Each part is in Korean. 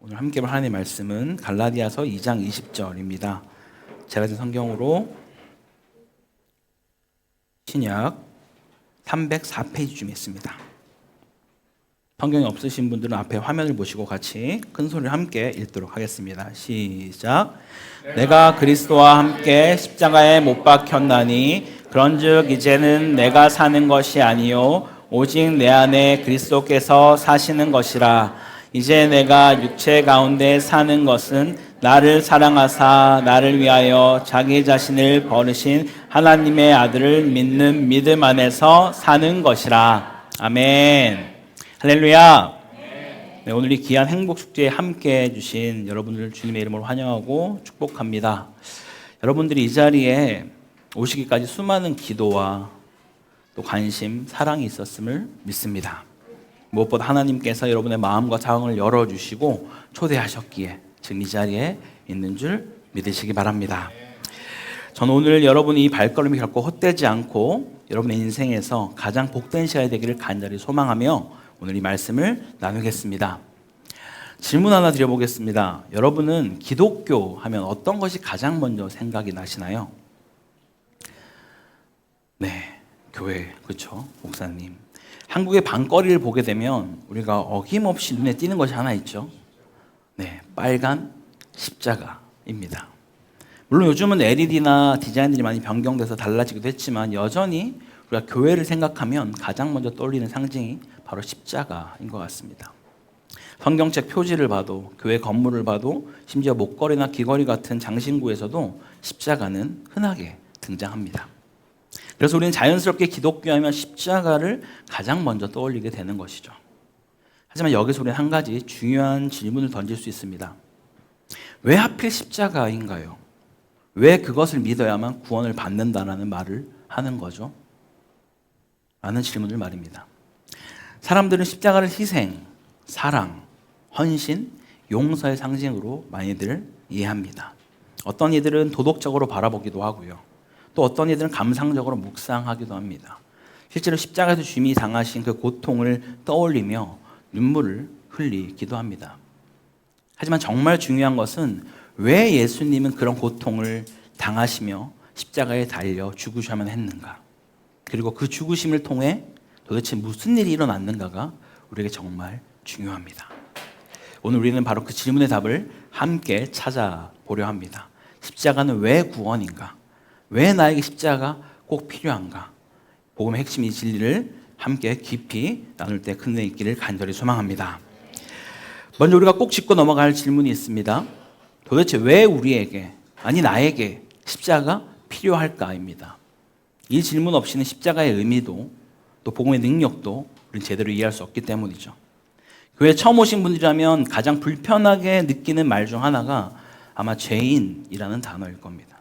오늘 함께 볼 하나님의 말씀은 갈라디아서 2장 20절입니다. 제가 든 성경으로 신약 304페이지쯤에 있습니다. 성경이 없으신 분들은 앞에 화면을 보시고 같이 큰 소리로 함께 읽도록 하겠습니다. 시작. 내가 그리스도와 함께 십자가에 못 박혔나니 그런즉 이제는 내가 사는 것이 아니요 오직 내 안에 그리스도께서 사시는 것이라. 이제 내가 육체 가운데 사는 것은 나를 사랑하사 나를 위하여 자기 자신을 버리신 하나님의 아들을 믿는 믿음 안에서 사는 것이라. 아멘. 할렐루야. 네, 오늘 이 귀한 행복축제에 함께 해주신 여러분들 주님의 이름으로 환영하고 축복합니다. 여러분들이 이 자리에 오시기까지 수많은 기도와 또 관심, 사랑이 있었음을 믿습니다. 무엇보다 하나님께서 여러분의 마음과 자궁을 열어주시고 초대하셨기에 지금 이 자리에 있는 줄 믿으시기 바랍니다. 저는 오늘 여러분이 이 발걸음이 결코 헛되지 않고 여러분의 인생에서 가장 복된 시간이 되기를 간절히 소망하며 오늘 이 말씀을 나누겠습니다. 질문 하나 드려보겠습니다. 여러분은 기독교 하면 어떤 것이 가장 먼저 생각이 나시나요? 네, 교회, 그렇죠, 목사님. 한국의 밤거리를 보게 되면 우리가 어김없이 눈에 띄는 것이 하나 있죠. 네, 빨간 십자가입니다. 물론 요즘은 LED나 디자인들이 많이 변경돼서 달라지기도 했지만 여전히 우리가 교회를 생각하면 가장 먼저 떠올리는 상징이 바로 십자가인 것 같습니다. 성경책 표지를 봐도, 교회 건물을 봐도, 심지어 목걸이나 귀걸이 같은 장신구에서도 십자가는 흔하게 등장합니다. 그래서 우리는 자연스럽게 기독교 하면 십자가를 가장 먼저 떠올리게 되는 것이죠. 하지만 여기서 우리는 한 가지 중요한 질문을 던질 수 있습니다. 왜 하필 십자가인가요? 왜 그것을 믿어야만 구원을 받는다라는 말을 하는 거죠? 라는 질문을 말입니다. 사람들은 십자가를 희생, 사랑, 헌신, 용서의 상징으로 많이들 이해합니다. 어떤 이들은 도덕적으로 바라보기도 하고요. 또 어떤 이들은 감상적으로 묵상하기도 합니다. 실제로 십자가에서 주님이 당하신 그 고통을 떠올리며 눈물을 흘리기도 합니다. 하지만 정말 중요한 것은 왜 예수님은 그런 고통을 당하시며 십자가에 달려 죽으셔야만 했는가? 그리고 그 죽으심을 통해 도대체 무슨 일이 일어났는가가 우리에게 정말 중요합니다. 오늘 우리는 바로 그 질문의 답을 함께 찾아보려 합니다. 십자가는 왜 구원인가? 왜 나에게 십자가가 꼭 필요한가? 복음의 핵심 이 진리를 함께 깊이 나눌 때 큰 은혜 있기를 간절히 소망합니다. 먼저 우리가 꼭 짚고 넘어갈 질문이 있습니다. 도대체 왜 우리에게, 아니 나에게 십자가가 필요할까입니다. 이 질문 없이는 십자가의 의미도 또 복음의 능력도 우리는 제대로 이해할 수 없기 때문이죠. 교회에 처음 오신 분들이라면 가장 불편하게 느끼는 말 중 하나가 아마 죄인이라는 단어일 겁니다.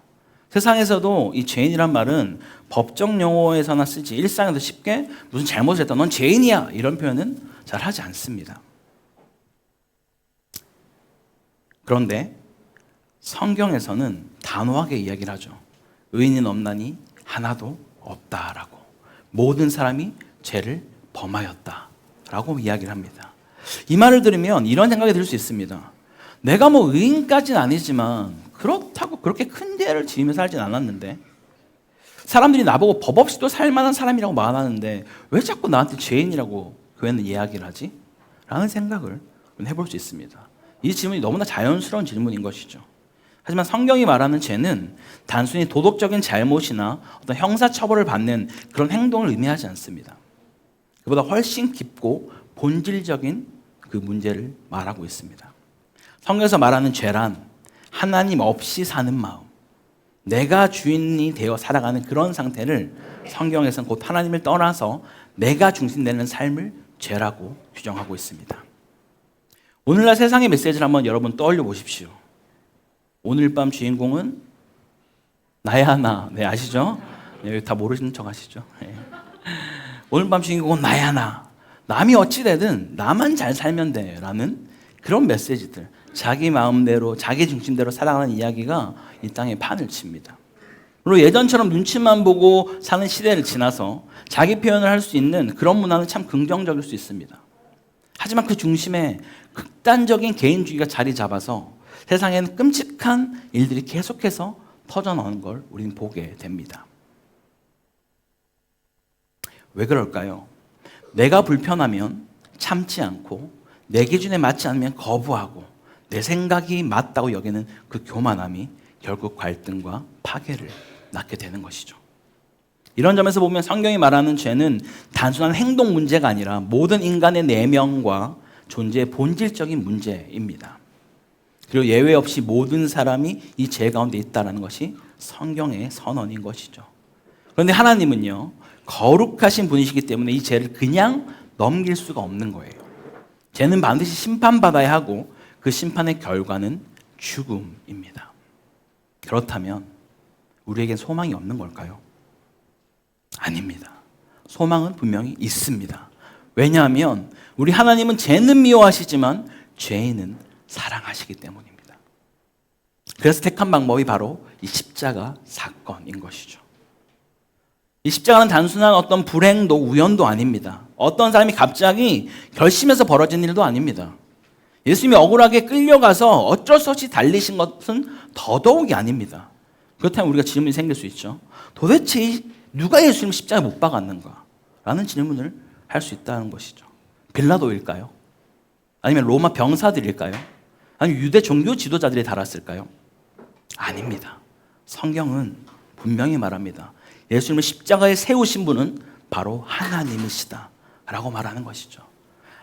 세상에서도 이 죄인이란 말은 법정 용어에서나 쓰지 일상에서 쉽게 무슨 잘못을 했다, 넌 죄인이야, 이런 표현은 잘 하지 않습니다. 그런데 성경에서는 단호하게 이야기를 하죠. 의인은 없나니 하나도 없다라고. 모든 사람이 죄를 범하였다라고 이야기를 합니다. 이 말을 들으면 이런 생각이 들 수 있습니다. 내가 뭐 의인까지는 아니지만 그렇다고 그렇게 큰 죄를 지으며 살진 않았는데, 사람들이 나보고 법 없이도 살만한 사람이라고 말하는데 왜 자꾸 나한테 죄인이라고 교회는 이야기를 하지? 라는 생각을 해볼 수 있습니다. 이 질문이 너무나 자연스러운 질문인 것이죠. 하지만 성경이 말하는 죄는 단순히 도덕적인 잘못이나 어떤 형사처벌을 받는 그런 행동을 의미하지 않습니다. 그보다 훨씬 깊고 본질적인 그 문제를 말하고 있습니다. 성경에서 말하는 죄란 하나님 없이 사는 마음, 내가 주인이 되어 살아가는 그런 상태를 성경에서는 곧 하나님을 떠나서 내가 중심되는 삶을 죄라고 규정하고 있습니다. 오늘날 세상의 메시지를 한번 여러분 떠올려 보십시오. 오늘 밤 주인공은 나야 나. 네, 아시죠? 네, 다 모르시는 척 하시죠? 네. 오늘 밤 주인공은 나야 나. 남이 어찌 되든 나만 잘 살면 돼 라는 그런 메시지들, 자기 마음대로 자기 중심대로 살아가는 이야기가 이 땅에 판을 칩니다. 물론 예전처럼 눈치만 보고 사는 시대를 지나서 자기 표현을 할 수 있는 그런 문화는 참 긍정적일 수 있습니다. 하지만 그 중심에 극단적인 개인주의가 자리 잡아서 세상에는 끔찍한 일들이 계속해서 터져나오는 걸 우리는 보게 됩니다. 왜 그럴까요? 내가 불편하면 참지 않고 내 기준에 맞지 않으면 거부하고 내 생각이 맞다고 여기는 그 교만함이 결국 갈등과 파괴를 낳게 되는 것이죠. 이런 점에서 보면 성경이 말하는 죄는 단순한 행동 문제가 아니라 모든 인간의 내면과 존재의 본질적인 문제입니다. 그리고 예외 없이 모든 사람이 이 죄 가운데 있다는 것이 성경의 선언인 것이죠. 그런데 하나님은요, 거룩하신 분이시기 때문에 이 죄를 그냥 넘길 수가 없는 거예요. 죄는 반드시 심판받아야 하고 그 심판의 결과는 죽음입니다. 그렇다면 우리에겐 소망이 없는 걸까요? 아닙니다. 소망은 분명히 있습니다. 왜냐하면 우리 하나님은 죄는 미워하시지만 죄인은 사랑하시기 때문입니다. 그래서 택한 방법이 바로 이 십자가 사건인 것이죠. 이 십자가는 단순한 어떤 불행도 우연도 아닙니다. 어떤 사람이 갑자기 결심해서 벌어진 일도 아닙니다. 예수님이 억울하게 끌려가서 어쩔 수 없이 달리신 것은 더더욱이 아닙니다. 그렇다면 우리가 질문이 생길 수 있죠. 도대체 누가 예수님 십자가에 못 박았는가? 라는 질문을 할 수 있다는 것이죠. 빌라도일까요? 아니면 로마 병사들일까요? 아니면 유대 종교 지도자들이 달았을까요? 아닙니다. 성경은 분명히 말합니다. 예수님을 십자가에 세우신 분은 바로 하나님이시다 라고 말하는 것이죠.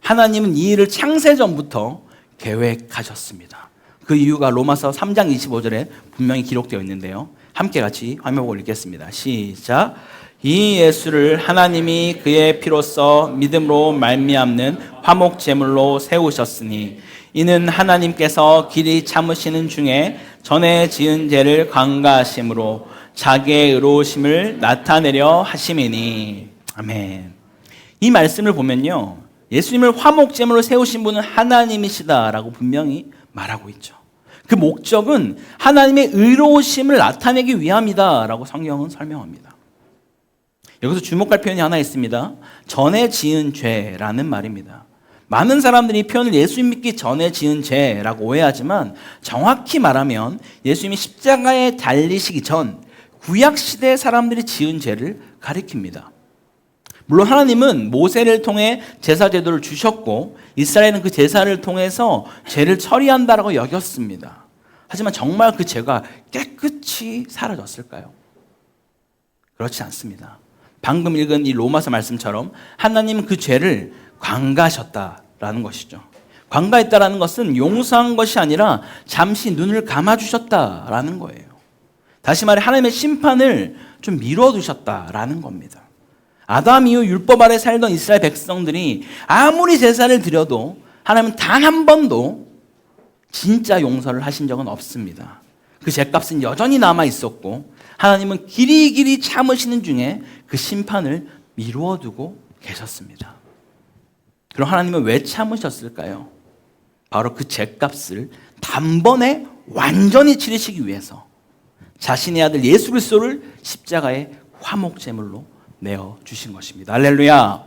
하나님은 이 일을 창세전부터 계획하셨습니다. 그 이유가 로마서 3장 25절에 분명히 기록되어 있는데요. 함께 같이 화면 보고 읽겠습니다. 시작. 이 예수를 하나님이 그의 피로써 믿음으로 말미암는 화목 제물로 세우셨으니 이는 하나님께서 길이 참으시는 중에 전에 지은 죄를 관가하심으로 자기의 의로우심을 나타내려 하심이니. 아멘. 이 말씀을 보면요, 예수님을 화목제물로 세우신 분은 하나님이시다라고 분명히 말하고 있죠. 그 목적은 하나님의 의로우심을 나타내기 위함이다라고 성경은 설명합니다. 여기서 주목할 표현이 하나 있습니다. 전에 지은 죄라는 말입니다. 많은 사람들이 이 표현을 예수님 믿기 전에 지은 죄라고 오해하지만 정확히 말하면 예수님이 십자가에 달리시기 전 구약시대 사람들이 지은 죄를 가리킵니다. 물론 하나님은 모세를 통해 제사 제도를 주셨고 이스라엘은 그 제사를 통해서 죄를 처리한다라고 여겼습니다. 하지만 정말 그 죄가 깨끗이 사라졌을까요? 그렇지 않습니다. 방금 읽은 이 로마서 말씀처럼 하나님은 그 죄를 관가하셨다라는 것이죠. 관가했다라는 것은 용서한 것이 아니라 잠시 눈을 감아주셨다라는 거예요. 다시 말해 하나님의 심판을 좀 미뤄두셨다라는 겁니다. 아담 이후 율법 아래 살던 이스라엘 백성들이 아무리 제사를 드려도 하나님은 단 한 번도 진짜 용서를 하신 적은 없습니다. 그 죄값은 여전히 남아 있었고 하나님은 길이길이 참으시는 중에 그 심판을 미루어두고 계셨습니다. 그럼 하나님은 왜 참으셨을까요? 바로 그 죄값을 단번에 완전히 치르시기 위해서 자신의 아들 예수 그리스도를 십자가의 화목제물로 내어주신 것입니다. 할렐루야.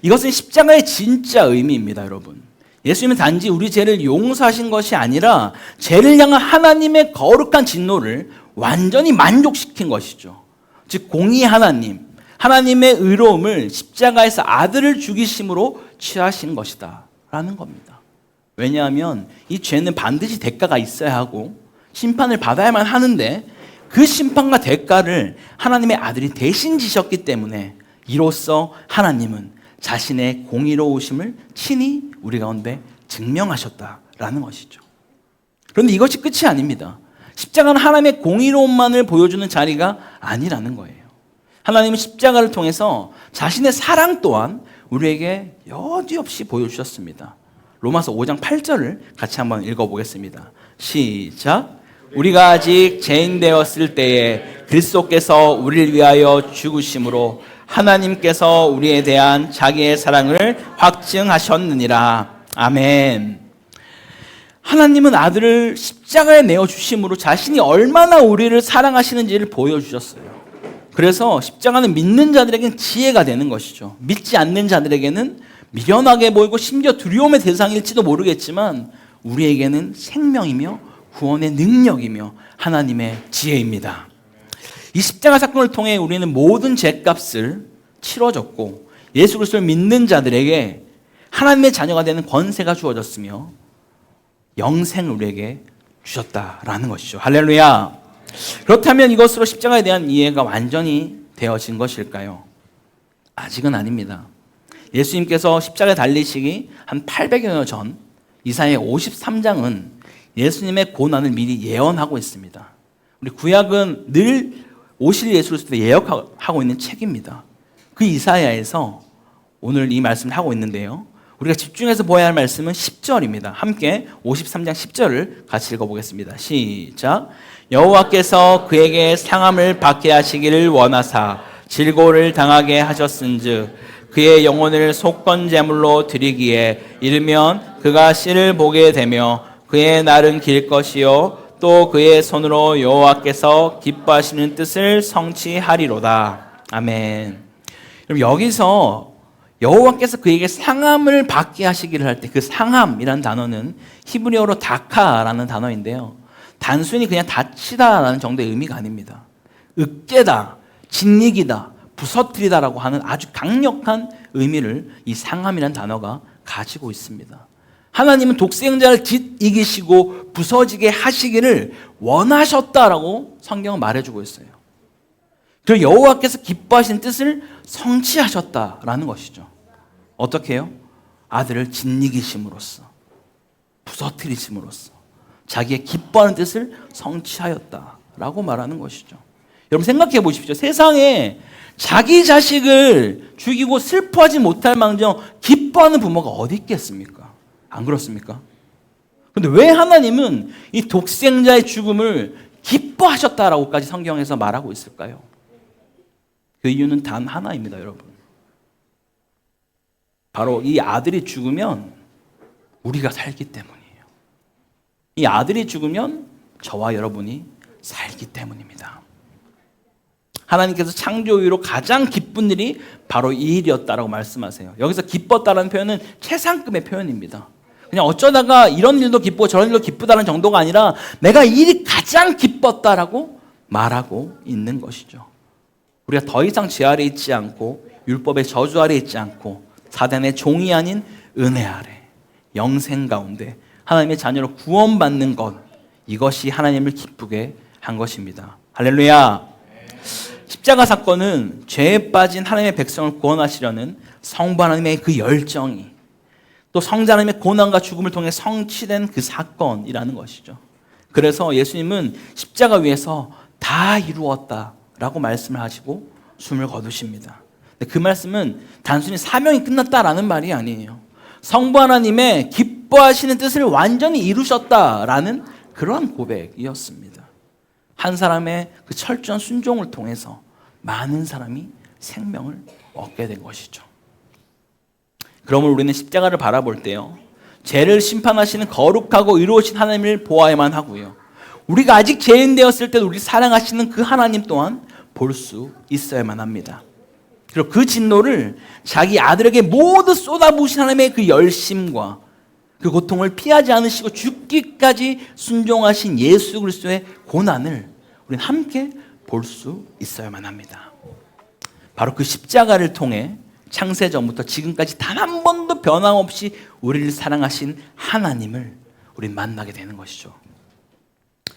이것은 십자가의 진짜 의미입니다, 여러분. 예수님은 단지 우리 죄를 용서하신 것이 아니라 죄를 향한 하나님의 거룩한 진노를 완전히 만족시킨 것이죠. 즉 공의 하나님, 하나님의 의로움을 십자가에서 아들을 죽이심으로 취하신 것이다 라는 겁니다. 왜냐하면 이 죄는 반드시 대가가 있어야 하고 심판을 받아야만 하는데 그 심판과 대가를 하나님의 아들이 대신 지셨기 때문에 이로써 하나님은 자신의 공의로우심을 친히 우리 가운데 증명하셨다라는 것이죠. 그런데 이것이 끝이 아닙니다. 십자가는 하나님의 공의로움만을 보여주는 자리가 아니라는 거예요. 하나님은 십자가를 통해서 자신의 사랑 또한 우리에게 여지없이 보여주셨습니다. 로마서 5장 8절을 같이 한번 읽어보겠습니다. 시작. 우리가 아직 죄인 되었을 때에 그리스도께서 우리를 위하여 죽으심으로 하나님께서 우리에 대한 자기의 사랑을 확증하셨느니라. 아멘. 하나님은 아들을 십자가에 내어주심으로 자신이 얼마나 우리를 사랑하시는지를 보여주셨어요. 그래서 십자가는 믿는 자들에게는 지혜가 되는 것이죠. 믿지 않는 자들에게는 미련하게 보이고 심지어 두려움의 대상일지도 모르겠지만 우리에게는 생명이며 구원의 능력이며 하나님의 지혜입니다. 이 십자가 사건을 통해 우리는 모든 죄값을 치러졌고 예수 그리스도를 믿는 자들에게 하나님의 자녀가 되는 권세가 주어졌으며 영생을 우리에게 주셨다라는 것이죠. 할렐루야. 그렇다면 이것으로 십자가에 대한 이해가 완전히 되어진 것일까요? 아직은 아닙니다. 예수님께서 십자가에 달리시기 한 800여 년 전 이사야 53장은 예수님의 고난을 미리 예언하고 있습니다. 우리 구약은 늘 오실 예수 그리스도를 예언하고 있는 책입니다. 그 이사야에서 오늘 이 말씀을 하고 있는데요. 우리가 집중해서 보아야 할 말씀은 10절입니다. 함께 53장 10절을 같이 읽어보겠습니다. 시작. 여호와께서 그에게 상함을 받게 하시기를 원하사 질고를 당하게 하셨은즉 그의 영혼을 속건 제물로 드리기에 이르면 그가 씨를 보게 되며 그의 날은 길 것이요 또 그의 손으로 여호와께서 기뻐하시는 뜻을 성취하리로다. 아멘. 그럼 여기서 여호와께서 그에게 상함을 받게 하시기를 할 때 그 상함이라는 단어는 히브리어로 다카라는 단어인데요. 단순히 그냥 다치다라는 정도의 의미가 아닙니다. 으깨다, 짓이기다, 부서뜨리다라고 하는 아주 강력한 의미를 이 상함이라는 단어가 가지고 있습니다. 하나님은 독생자를 짓이기시고 부서지게 하시기를 원하셨다라고 성경은 말해주고 있어요. 그리고 여호와께서 기뻐하시는 뜻을 성취하셨다라는 것이죠. 어떻게 해요? 아들을 짓이기심으로써, 부서뜨리심으로써 자기의 기뻐하는 뜻을 성취하였다라고 말하는 것이죠. 여러분 생각해 보십시오. 세상에 자기 자식을 죽이고 슬퍼하지 못할 망정 기뻐하는 부모가 어디 있겠습니까? 안 그렇습니까? 그런데 왜 하나님은 이 독생자의 죽음을 기뻐하셨다라고까지 성경에서 말하고 있을까요? 그 이유는 단 하나입니다, 여러분. 바로 이 아들이 죽으면 우리가 살기 때문이에요. 이 아들이 죽으면 저와 여러분이 살기 때문입니다. 하나님께서 창조 이후로 가장 기쁜 일이 바로 이 일이었다라고 말씀하세요. 여기서 기뻤다라는 표현은 최상급의 표현입니다. 그냥 어쩌다가 이런 일도 기쁘고 저런 일도 기쁘다는 정도가 아니라 내가 이 일이 가장 기뻤다라고 말하고 있는 것이죠. 우리가 더 이상 죄 아래 있지 않고 율법의 저주 아래 있지 않고 사단의 종이 아닌 은혜 아래 영생 가운데 하나님의 자녀로 구원받는 것, 이것이 하나님을 기쁘게 한 것입니다. 할렐루야. 십자가 사건은 죄에 빠진 하나님의 백성을 구원하시려는 성부 하나님의 그 열정이 또 성자 하나님의 고난과 죽음을 통해 성취된 그 사건이라는 것이죠. 그래서 예수님은 십자가 위에서 다 이루었다라고 말씀을 하시고 숨을 거두십니다. 그 말씀은 단순히 사명이 끝났다라는 말이 아니에요. 성부 하나님의 기뻐하시는 뜻을 완전히 이루셨다라는 그러한 고백이었습니다. 한 사람의 그 철저한 순종을 통해서 많은 사람이 생명을 얻게 된 것이죠. 그러므로 우리는 십자가를 바라볼 때요, 죄를 심판하시는 거룩하고 의로우신 하나님을 보아야만 하고요, 우리가 아직 죄인 되었을 때도 우리 사랑하시는 그 하나님 또한 볼 수 있어야만 합니다. 그리고 그 진노를 자기 아들에게 모두 쏟아부으신 하나님의 그 열심과 그 고통을 피하지 않으시고 죽기까지 순종하신 예수 그리스도의 고난을 우리는 함께 볼 수 있어야만 합니다. 바로 그 십자가를 통해 창세전부터 지금까지 단 한 번도 변함없이 우리를 사랑하신 하나님을 우리는 만나게 되는 것이죠.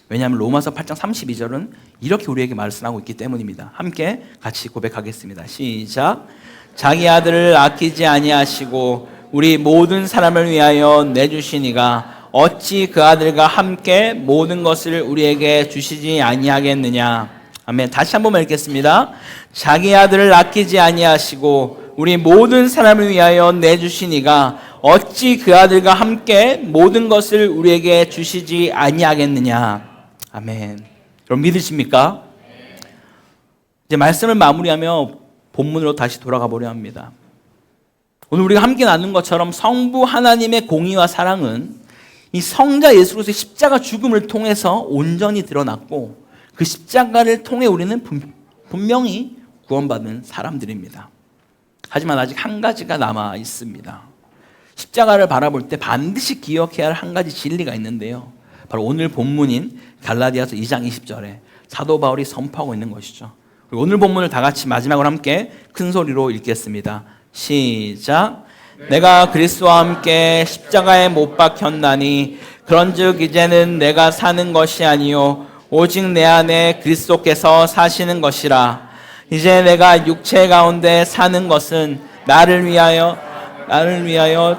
왜냐하면 로마서 8장 32절은 이렇게 우리에게 말씀하고 있기 때문입니다. 함께 같이 고백하겠습니다. 시작. 자기 아들을 아끼지 아니하시고 우리 모든 사람을 위하여 내주시니가 어찌 그 아들과 함께 모든 것을 우리에게 주시지 아니하겠느냐. 아멘. 다시 한 번만 읽겠습니다. 자기 아들을 아끼지 아니하시고 우리 모든 사람을 위하여 내주시니가 어찌 그 아들과 함께 모든 것을 우리에게 주시지 아니하겠느냐. 아멘. 여러분 믿으십니까? 이제 말씀을 마무리하며 본문으로 다시 돌아가 보려 합니다. 오늘 우리가 함께 나눈 것처럼 성부 하나님의 공의와 사랑은 이 성자 예수 그리스도의 십자가 죽음을 통해서 온전히 드러났고 그 십자가를 통해 우리는 분명히 구원받는 사람들입니다. 하지만 아직 한 가지가 남아 있습니다. 십자가를 바라볼 때 반드시 기억해야 할 한 가지 진리가 있는데요. 바로 오늘 본문인 갈라디아서 2장 20절에 사도 바울이 선포하고 있는 것이죠. 그리고 오늘 본문을 다 같이 마지막으로 함께 큰 소리로 읽겠습니다. 시작. 내가 그리스도와 함께 십자가에 못 박혔나니 그런즉 이제는 내가 사는 것이 아니요 오직 내 안에 그리스도께서 사시는 것이라. 이제 내가 육체 가운데 사는 것은 나를 위하여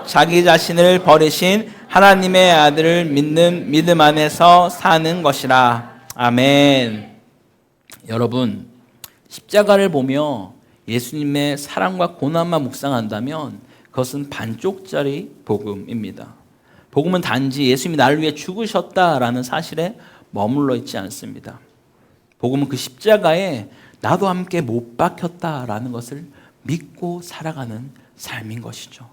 자기 자신을 버리신 하나님의 아들을 믿는 믿음 안에서 사는 것이라. 아멘. 여러분, 십자가를 보며 예수님의 사랑과 고난만 묵상한다면 그것은 반쪽짜리 복음입니다. 복음은 단지 예수님이 나를 위해 죽으셨다라는 사실에 머물러 있지 않습니다. 복음은 그 십자가에 나도 함께 못 박혔다라는 것을 믿고 살아가는 삶인 것이죠.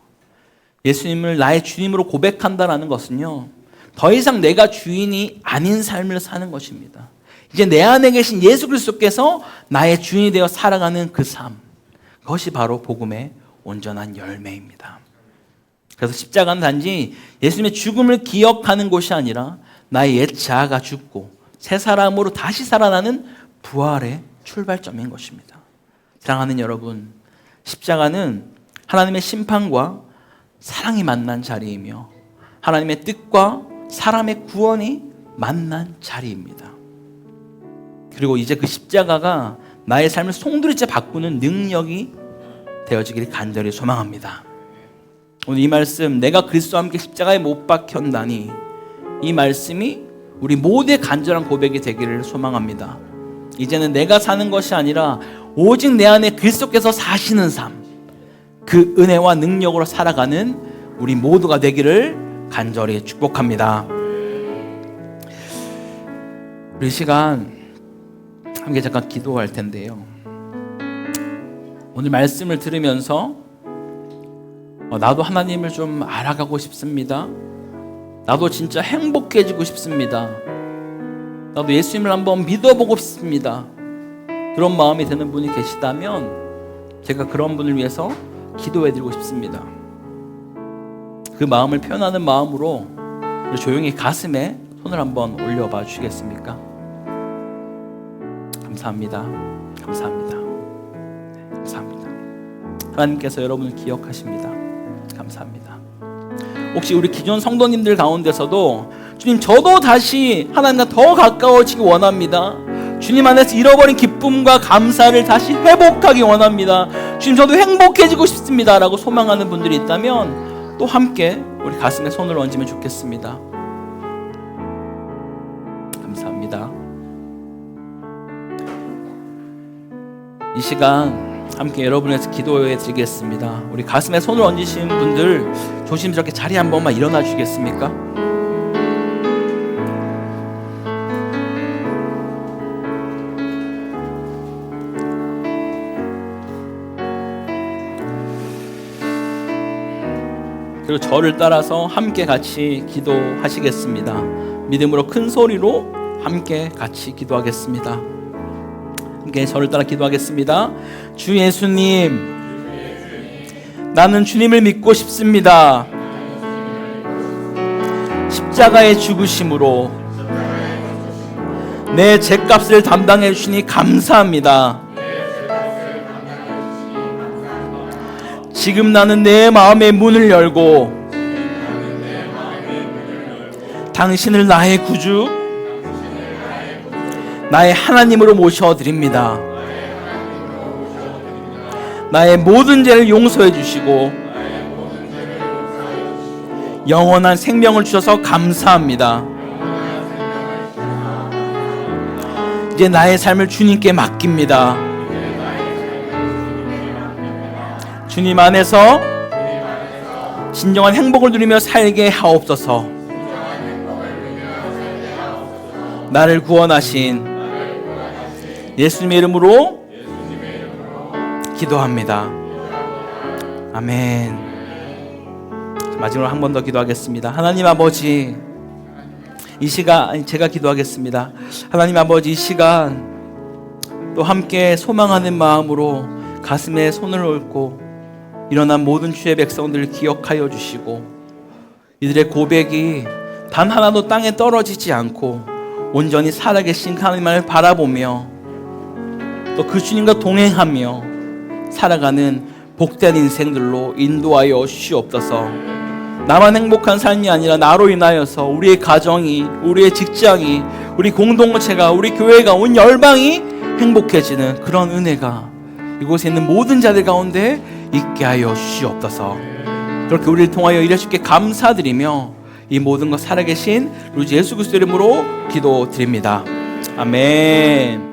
예수님을 나의 주님으로 고백한다라는 것은요, 더 이상 내가 주인이 아닌 삶을 사는 것입니다. 이제 내 안에 계신 예수 그리스도께서 나의 주인이 되어 살아가는 그 삶, 그것이 바로 복음의 온전한 열매입니다. 그래서 십자가는 단지 예수님의 죽음을 기억하는 곳이 아니라 나의 옛 자아가 죽고 새 사람으로 다시 살아나는 부활의 출발점인 것입니다. 사랑하는 여러분, 십자가는 하나님의 심판과 사랑이 만난 자리이며 하나님의 뜻과 사람의 구원이 만난 자리입니다. 그리고 이제 그 십자가가 나의 삶을 송두리째 바꾸는 능력이 되어지기를 간절히 소망합니다. 오늘 이 말씀, 내가 그리스도와 함께 십자가에 못 박혔나니, 이 말씀이 우리 모두의 간절한 고백이 되기를 소망합니다. 이제는 내가 사는 것이 아니라 오직 내 안에 그리스도께서 사시는 삶, 그 은혜와 능력으로 살아가는 우리 모두가 되기를 간절히 축복합니다. 우리 시간 함께 잠깐 기도할 텐데요. 오늘 말씀을 들으면서 나도 하나님을 좀 알아가고 싶습니다. 나도 진짜 행복해지고 싶습니다. 나도 예수님을 한번 믿어보고 싶습니다. 그런 마음이 드는 분이 계시다면 제가 그런 분을 위해서 기도해드리고 싶습니다. 그 마음을 표현하는 마음으로 조용히 가슴에 손을 한번 올려봐 주시겠습니까? 감사합니다. 감사합니다. 감사합니다. 하나님께서 여러분을 기억하십니다. 감사합니다. 혹시 우리 기존 성도님들 가운데서도 주님, 저도 다시 하나님과 더 가까워지기 원합니다. 주님 안에서 잃어버린 기쁨과 감사를 다시 회복하기 원합니다. 주님, 저도 행복해지고 싶습니다 라고 소망하는 분들이 있다면 또 함께 우리 가슴에 손을 얹으면 좋겠습니다. 감사합니다. 이 시간 함께 여러분에서 기도해 드리겠습니다. 우리 가슴에 손을 얹으신 분들 조심스럽게 자리 한 번만 일어나 주시겠습니까? 그리고 저를 따라서 함께 같이 기도하시겠습니다. 믿음으로 큰 소리로 함께 같이 기도하겠습니다. 함께 저를 따라 기도하겠습니다. 주 예수님, 나는 주님을 믿고 싶습니다. 십자가의 죽으심으로 내 죄값을 담당해 주시니 감사합니다. 지금 나는 내 마음의 문을 열고 당신을 나의 구주, 나의 하나님으로 모셔드립니다. 나의 모든 죄를 용서해 주시고 영원한 생명을 주셔서 감사합니다. 이제 나의 삶을 주님께 맡깁니다. 주님 안에서 진정한 행복을 누리며 살게 하옵소서. 나를 구원하신 예수님의 이름으로 기도합니다. 아멘. 마지막으로 한 번 더 기도하겠습니다. 하나님 아버지, 이 시간 제가 기도하겠습니다. 하나님 아버지, 이 시간 또 함께 소망하는 마음으로 가슴에 손을 얹고 일어난 모든 주의 백성들을 기억하여 주시고 이들의 고백이 단 하나도 땅에 떨어지지 않고 온전히 살아계신 하나님을 바라보며 또 그 주님과 동행하며 살아가는 복된 인생들로 인도하여 주시옵소서. 나만 행복한 삶이 아니라 나로 인하여서 우리의 가정이, 우리의 직장이, 우리 공동체가, 우리 교회가, 온 열방이 행복해지는 그런 은혜가 이곳에 있는 모든 자들 가운데 있게 하여 주시옵소서. 그렇게 우리를 통하여 일해 주께 감사드리며 이 모든 것 살아계신 우리 예수 그리스도 이름으로 기도드립니다. 아멘.